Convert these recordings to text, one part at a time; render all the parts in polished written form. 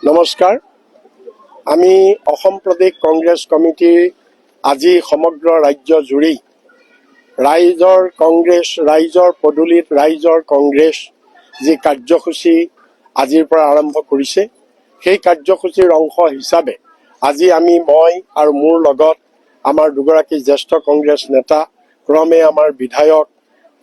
নমস্কাৰ। আমি অসম প্ৰদেশ কংগ্ৰেছ কমিটিৰ আজি সমগ্ৰ ৰাজ্য জুৰি ৰাইজৰ কংগ্ৰেছ, ৰাইজৰ পদূলিত ৰাইজৰ কংগ্ৰেছ যি কাৰ্যসূচী আজিৰ পৰা আৰম্ভ কৰিছে, সেই কাৰ্যসূচীৰ অংশ হিচাপে আজি মই আৰু মোৰ লগত আমাৰ দুগৰাকী জ্যেষ্ঠ কংগ্ৰেছ নেতা, ক্ৰমে আমাৰ বিধায়ক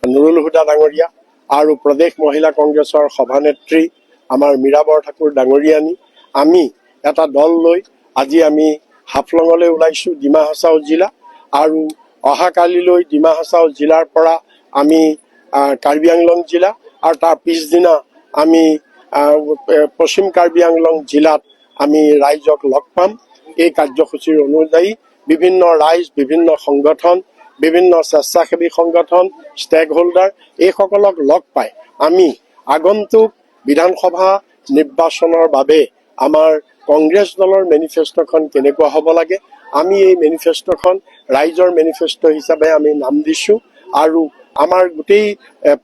নুৰুল হুদা ডাঙৰীয়া আৰু প্ৰদেশ মহিলা কংগ্ৰেছৰ সভানেত্ৰী আমাৰ মীৰা বৰঠাকুৰ ডাঙৰীয়ানী, আমি এটা দল লৈ আজি আমি হাফলঙলৈ ওলাইছোঁ, ডিমা হাছাও জিলা। আৰু অহাকালিলৈ ডিমা হাছাও জিলাৰ পৰা আমি কাৰ্বি আংলং জিলা আৰু তাৰ পিছদিনা আমি পশ্চিম কাৰ্বি আংলং জিলাত আমি ৰাইজক লগ পাম। এই কাৰ্যসূচীৰ অনুযায়ী বিভিন্ন ৰাইজ, বিভিন্ন সংগঠন, বিভিন্ন স্বেচ্ছাসেৱী সংগঠন, ষ্টেক হোল্ডাৰ এইসকলক লগ পাই আমি আগন্তুক বিধানসভা নিৰ্বাচনৰ বাবে আমাৰ কংগ্ৰেছ দলৰ মেনিফেষ্টোখন কেনেকুৱা হ'ব লাগে, আমি এই মেনিফেষ্টোখন ৰাইজৰ মেনিফেষ্টো হিচাপে আমি নাম দিছোঁ। আৰু আমাৰ গোটেই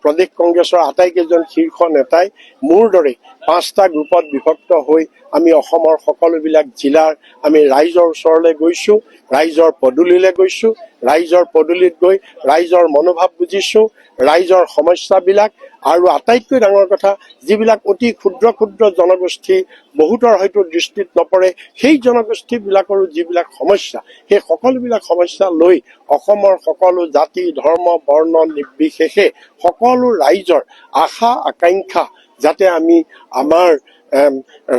প্ৰদেশ কংগ্ৰেছৰ আটাইকেইজন শীৰ্ষ নেতাই মোৰ দৰে 5টা গ্ৰুপত বিভক্ত হৈ আমি অসমৰ সকলোবিলাক জিলাৰ আমি ৰাইজৰ ওচৰলৈ গৈছোঁ, ৰাইজৰ পদূলিলৈ গৈছোঁ, ৰাইজৰ পদূলিত গৈ ৰাইজৰ মনোভাৱ বুজিছোঁ, ৰাইজৰ সমস্যাবিলাক, আৰু আটাইতকৈ ডাঙৰ কথা যিবিলাক অতি ক্ষুদ্ৰ ক্ষুদ্ৰ জনগোষ্ঠী বহুতৰ হয়তো দৃষ্টিত নপৰে, সেই জনগোষ্ঠীবিলাকৰো যিবিলাক সমস্যা, সেই সকলোবিলাক সমস্যা লৈ অসমৰ সকলো জাতি, ধৰ্ম, বৰ্ণ নিৰ্বিশেষে সকলো ৰাইজৰ আশা আকাংক্ষা যাতে আমি আমাৰ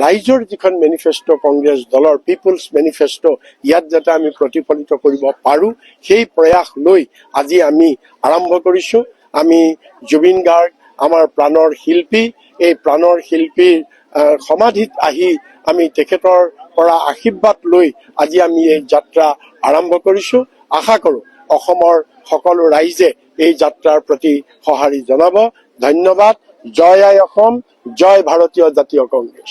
ৰাইজৰ যিখন মেনিফেষ্টো কংগ্ৰেছ দলৰ পিপুলছ মেনিফেষ্টো, ইয়াত যাতে আমি প্ৰতিফলিত কৰিব পাৰোঁ, সেই প্ৰয়াস লৈ আজি আমি আৰম্ভ কৰিছোঁ। আমি জুবিন গাৰ্গ আমাৰ প্ৰাণৰ শিল্পী, এই প্ৰাণৰ শিল্পীৰ সমাধিত আহি আমি তেখেতৰ পৰা আশীৰ্বাদ লৈ আজি আমি এই যাত্ৰা আৰম্ভ কৰিছোঁ। আশা কৰোঁ অসমৰ সকলো ৰাইজে এই যাত্ৰাৰ প্ৰতি সঁহাৰি জনাব। ধন্যবাদ। জয় আই অসম, জয় ভাৰতীয় জাতীয় কংগ্ৰেছ।